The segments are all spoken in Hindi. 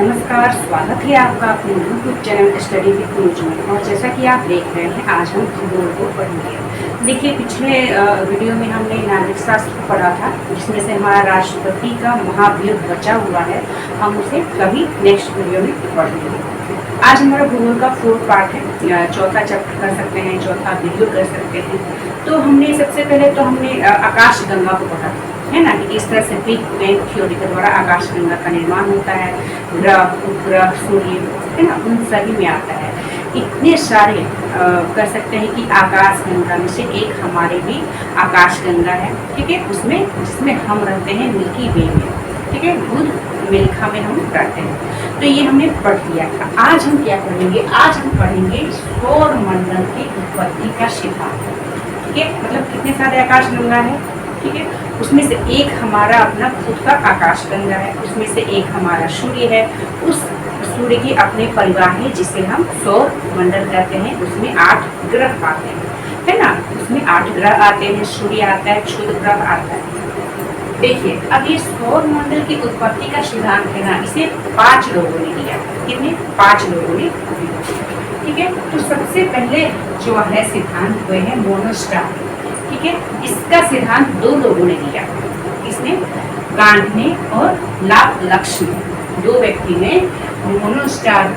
नमस्कार, स्वागत है आपका अपने YouTube channel study with news में। और जैसा कि आप देख रहे हैं, आज हम भूगोल को पढ़ेंगे। देखिए, पिछले वीडियो में हमने नागरिक शास्त्र को पढ़ा था, जिसमें से हमारा राष्ट्रपति का महाभियोग बचा हुआ है। हम उसे कभी नेक्स्ट वीडियो में पढ़ेंगे। आज हमारा भूगोल का 4th पार्ट है, चौथा चैप्टर कर सकते हैं, चौथा वीडियो कर सकते हैं। तो हमने सबसे पहले तो हमने आकाश गंगा को पढ़ा है ना, कि इस तरह से बिग बैंग थ्योरी के द्वारा आकाश गंगा का निर्माण होता है। ग्रह, उपग्रह, सूर्य है ना, उन सभी में आता है। इतने सारे कर सकते हैं कि आकाश गंगा में से एक हमारे भी आकाश गंगा है, ठीक है, उसमें जिसमें हम रहते हैं मिल्की वे में, ठीक है, बुध मिल्खा में हम रहते हैं। तो ये हमने पढ़ लिया था। आज हम क्या पढ़ेंगे? आज हम पढ़ेंगे सौर मंडल की उत्पत्ति का सिद्धांत, ठीक है। मतलब कितने सारे आकाश गंगा है, ठीक है, उसमें से एक हमारा अपना खुद का आकाश गंगा है, उसमें से एक हमारा सूर्य है, उस सूर्य के अपने परिवार है जिसे हम सौर मंडल कहते हैं। उसमें 8 ग्रह आते हैं, है ना, उसमें 8 ग्रह आते हैं, सूर्य आता है, क्षुद्र ग्रह आता है। देखिए, अब ये सौर मंडल की उत्पत्ति का सिद्धांत है ना, इसे 5 लोगों ने दिया। कितने? 5 लोगों ने, ठीक है। तो सबसे पहले जो है सिद्धांत वो है मोनोस्टार, ठीक है। इसका सिद्धांत 2 लोगों ने दिया, इसने कांट ने और लाप्लाक्स ने, 2 व्यक्ति ने मोनोस्टार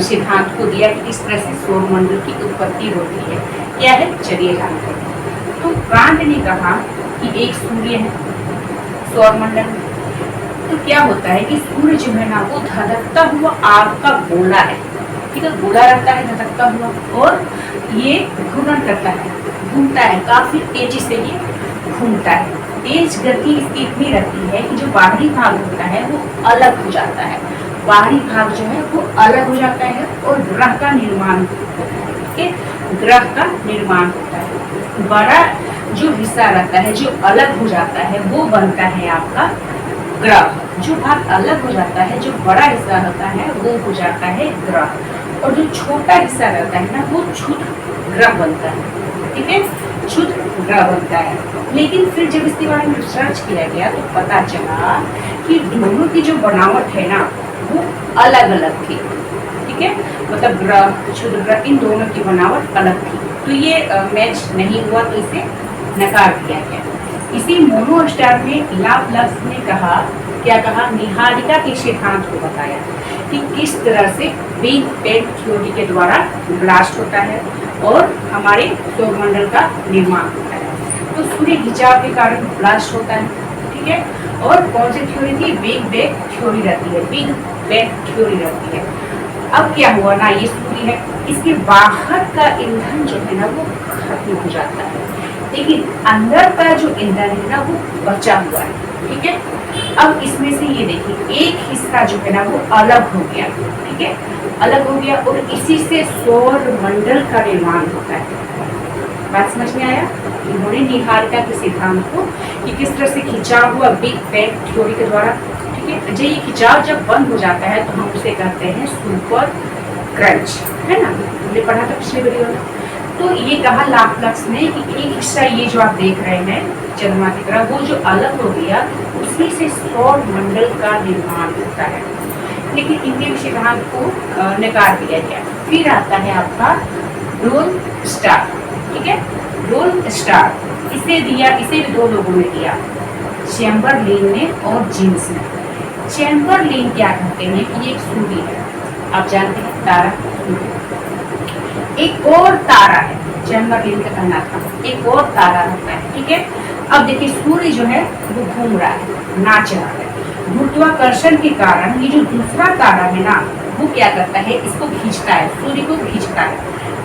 सिद्धांत को दिया कि इस तरह से सौर मंडल की उत्पत्ति होती है। क्या है, चलिए जानते हैं। तो कांट ने कहा कि एक सूर्य है सौर मंडल। तो क्या होता है कि सूर्य जो है ना, वो धधकता हुआ आग का गोला है, ठीक है, गोला रहता है धधकता हुआ, और ये घूर्णन करता है, घूमता है, काफी तेजी से ये घूमता है। तेज गति इसकी इतनी रहती है कि जो बाहरी भाग होता है वो अलग हो जाता है, बाहरी भाग जो है वो अलग हो जाता है और ग्रह का निर्माण होता है, ठीक है, ग्रह का निर्माण होता है। बड़ा जो हिस्सा रहता है, जो अलग हो जाता है, वो बनता है आपका ग्रह। जो भाग अलग हो जाता है, जो बड़ा हिस्सा होता है, वो हो जाता है ग्रह, और जो छोटा हिस्सा रहता है ना, वो क्षुद्र ग्रह बनता है, ठीक है, क्षुद्र ग्रह बनता है। लेकिन फिर जब इसके बारे में रिसर्च किया गया तो पता चला कि दोनों की जो बनावट है ना, वो अलग अलग थी, ठीक है, मतलब ग्रह, क्षुद्र ग्रह, इन दोनों की बनावट अलग थी। तो ये मैच नहीं हुआ, तो इसे नकार दिया गया। इसी मोनोस्टार में लाप्लास ने कहा, क्या कहा, निहारिका के सिद्धांत को बताया कि किस तरह से बिग बैंग थ्योरी के द्वारा ब्लास्ट होता है और हमारे सौरमंडल का निर्माण होता है। तो सूर्य खिंचाव के कारण ब्लास्ट होता है, ठीक है। और कौन सी थ्योरी थी? बिग बैंग थ्योरी रहती है, बिग बैंग थ्योरी रहती है। अब क्या हुआ ना, ये सूर्य है, इसके बाहर का ईंधन जो है ना, वो खत्म हो जाता है, लेकिन अंदर का जो ईंधन है ना, वो बचा हुआ है, ठीक है। अब इसमें से ये देखिए, एक हिस्सा जो है ना, वो अलग हो गया, ठीक है, अलग हो गया, और इसी से सौर मंडल का निर्माण होता है। बात समझ में आया? इन्होंने निहारिका के सिद्धांत को कि किस तरह से खिंचाव हुआ बिग बैंग थ्योरी के द्वारा, ठीक है। ये खिंचाव जब बंद हो जाता है तो हम उसे कहते हैं सुपर क्रंच, है ना, हमने पढ़ा था पिछले वीडियो में। तो ये कहा लाप्लास ने कि एक हिस्सा ये जो आप देख रहे हैं चंद्रमा की तरह, वो जो अलग हो गया, उसी से सौर मंडल का निर्माण होता है। लेकिन इनके सिद्धांत को नकार दिया गया। फिर आता है आपका रोल स्टार, ठीक है, रोल स्टार, इसे दिया, इसे भी 2 लोगों ने दिया, चैम्बरलेन ने और जीन्स ने। चैम्बरलेन क्या कहते हैं कि ये एक सूर्य है, आप जानते हैं, तारा, एक और तारा है, चैम्बरलेन का कहना था, एक और तारा रहता है, ठीक है। अब देखिए, सूर्य जो है वो घूम रहा है, नाच रहा है, गुरुत्वाकर्षण के कारण ये जो दूसरा तारा है ना, वो क्या करता है, इसको खींचता है, सूर्य को खींचता है,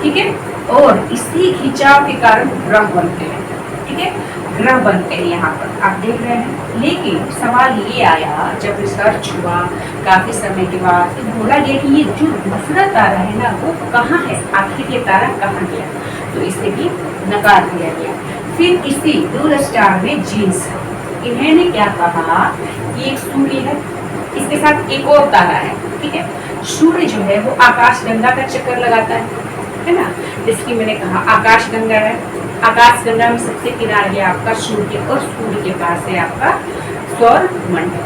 ठीक है। और इसी खिंचाव के कारण ग्रह बनते हैं, ठीक है, ग्रह बनते हैं, यहाँ पर आप देख रहे हैं। लेकिन सवाल ये आया जब रिसर्च हुआ काफी समय के बाद, तो बोला गया कि ये जो दूसरा तारा है ना, वो कहाँ है, आखिर ये तारा कहाँ गया, तो इसे भी नकार दिया गया। फिर इसी रोल स्टार में जीन्स, इन्होंने क्या कहा कि एक सूर्य है, इसके साथ एक और तारा है, ठीक है। सूर्य जो है वो आकाश गंगा का चक्कर लगाता है ना, जिसकी मैंने कहा आकाश गंगा है, आकाश गंगा में सबसे किनारे है आपका सूर्य, और सूर्य के पास है आपका सौर मंडल,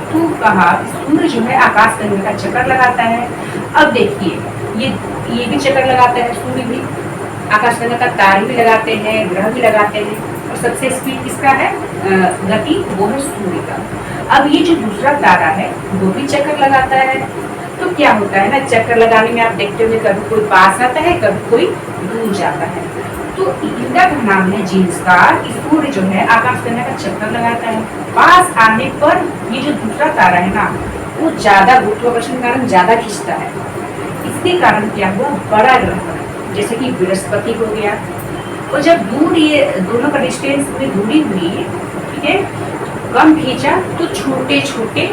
तो कहा सूर्य जो है आकाश गंगा का चक्कर लगाता है। अब देखिए ये भी चक्कर लगाता है, सूर्य भी आकाश गंगा का, तारे भी लगाते हैं, ग्रह भी लगाते हैं, और सबसे स्पीड किसका है गति, वो है सूर्य का। अब ये जो दूसरा तारा है वो भी चक्कर लगाता है। तो क्या होता है ना, चक्कर लगाने में आप देखते होंगे कभी कोई पास आता है, कभी कोई दूर जाता है। तो इनका नाम है जीन्स का कि सूर्य जो है आकाश गंगा का चक्कर लगाता है। पास आने पर ये जो दूसरा तारा है ना, वो ज्यादा गुरुत्वाकर्षण के कारण ज्यादा खींचता है। इसके कारण क्या हुआ, बड़ा ग्रह बना, जैसे कि बृहस्पति हो गया। और जब दूर ये दोनों का डिस्टेंस में दूरी हुई, ठीक है, कम खींचा तो छोटे छोटे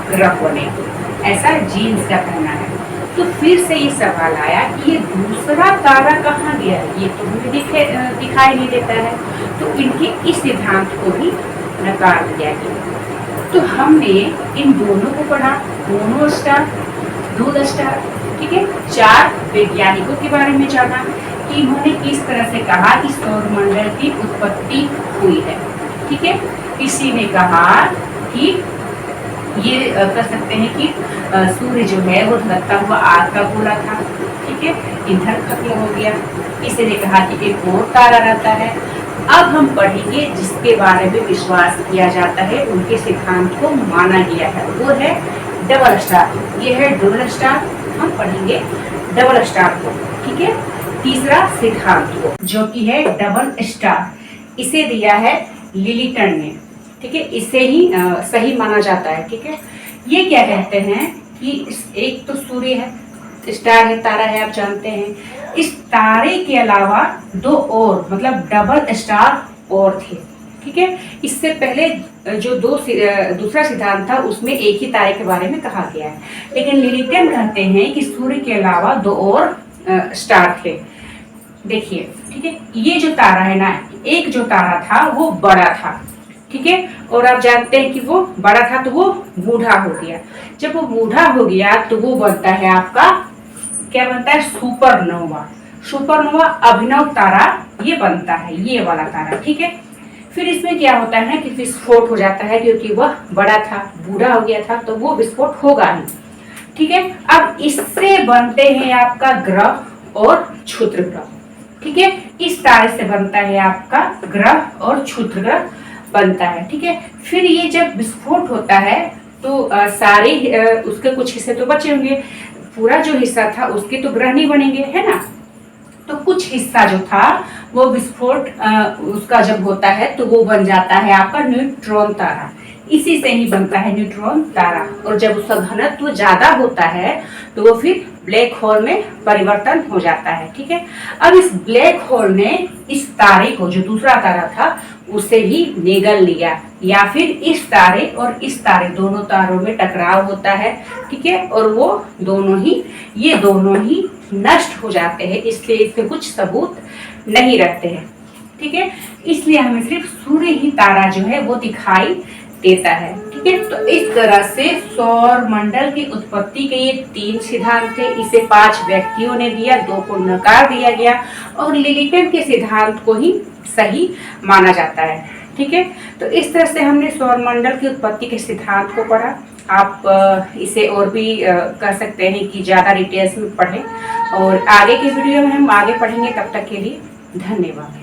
ग्रह बने, ऐसा जीन्स का कहना है। तो फिर से ये सवाल आया कि ये दूसरा तारा कहाँ गया, ये तो हमें दिखाई नहीं देता है। तो इनके इस सिद्धांत को भी नकार दिया गया। तो हमने इन दोनों को पढ़ा, मोनो स्टार, ध्रुव स्टार, ठीक है, 4 वैज्ञानिकों के बारे में जाना कि इन्होंने किस तरह से कहा कि सौरमंडल की उत्पत्ति हुई है। ठीक है, किसी ने कहा कि ये कर सकते हैं कि सूर्य जो है वो धधकता हुआ आग का गोला था। ठीक है, ईंधन खत्म हो गया। किसी ने कहा कि एक और तारा रहता है। अब हम पढ़ेंगे जिसके बारे में विश्वास किया जाता है, उनके सिद्धांत को माना गया है, वो है डबल स्टार। ये है डबल स्टार, हम पढ़ेंगे डबल स्टार को। ठीक है, तीसरा सिद्धांत को जो कि है डबल स्टार, इसे दिया है लिलिटन ने। ठीक है, इसे ही सही माना जाता है। ठीक है, ये क्या कहते हैं कि एक तो सूर्य है, स्टार है, तारा है, आप जानते हैं। इस तारे के अलावा 2 और मतलब डबल स्टार और थे। ठीक है, इससे पहले जो दूसरा सिद्धांत था उसमें एक ही तारे के बारे में कहा गया है, लेकिन लिलिटन कहते हैं कि सूर्य के अलावा 2 और स्टार थे। देखिए, ठीक है, ये जो तारा है ना, एक जो तारा था वो बड़ा था। ठीक है, और आप जानते हैं कि वो बड़ा था तो वो बूढ़ा हो गया। जब वो बूढ़ा हो गया तो वो बनता है आपका, क्या बनता है, सुपरनोवा। सुपरनोवा अभिनव तारा ये बनता है, ये वाला तारा। ठीक है, फिर इसमें क्या होता है ना कि विस्फोट हो जाता है, क्योंकि वह बड़ा था, बूढ़ा हो गया था, तो वो विस्फोट होगा ही। ठीक है, अब इससे बनते हैं आपका ग्रह और क्षुद्र ग्रह। ठीक है, इस तारे से बनता है आपका ग्रह और क्षुद्र ग्रह बनता है। ठीक है, फिर ये जब विस्फोट होता है तो सारे उसके कुछ हिस्से तो बचे होंगे, पूरा जो हिस्सा था उसके तो ग्रह नहीं बनेंगे, है ना। तो कुछ हिस्सा जो था वो विस्फोट उसका जब होता है तो वो बन जाता है आपका न्यूट्रॉन तारा। इसी से ही बनता है न्यूट्रॉन तारा, और जब उसका घनत्व ज्यादा होता है तो वो फिर ब्लैक होल में परिवर्तन हो जाता है। ठीक है, अब इस ब्लैक होल ने इस तारे को, जो दूसरा तारा था, उसे भी निगल लिया, या फिर इस तारे और इस तारे दोनों तारों में टकराव होता है। ठीक है, और वो ये दोनों ही नष्ट हो जाते हैं, इसलिए इसके कुछ सबूत नहीं रहते हैं। ठीक है, इसलिए हमें सिर्फ सूर्य ही तारा जो है वो दिखाई देता है। ठीक है, तो इस तरह से सौर मंडल की उत्पत्ति के ये 3 सिद्धांत थे। इसे 5 व्यक्तियों ने दिया, 2 को नकार दिया गया, और लिलिटन के सिद्धांत को ही सही माना जाता है। ठीक है, तो इस तरह से हमने सौर मंडल की उत्पत्ति के सिद्धांत को पढ़ा। आप इसे और भी कह सकते हैं कि ज्यादा डिटेल्स में पढ़ें, और आगे के वीडियो में हम आगे पढ़ेंगे। तब तक के लिए धन्यवाद।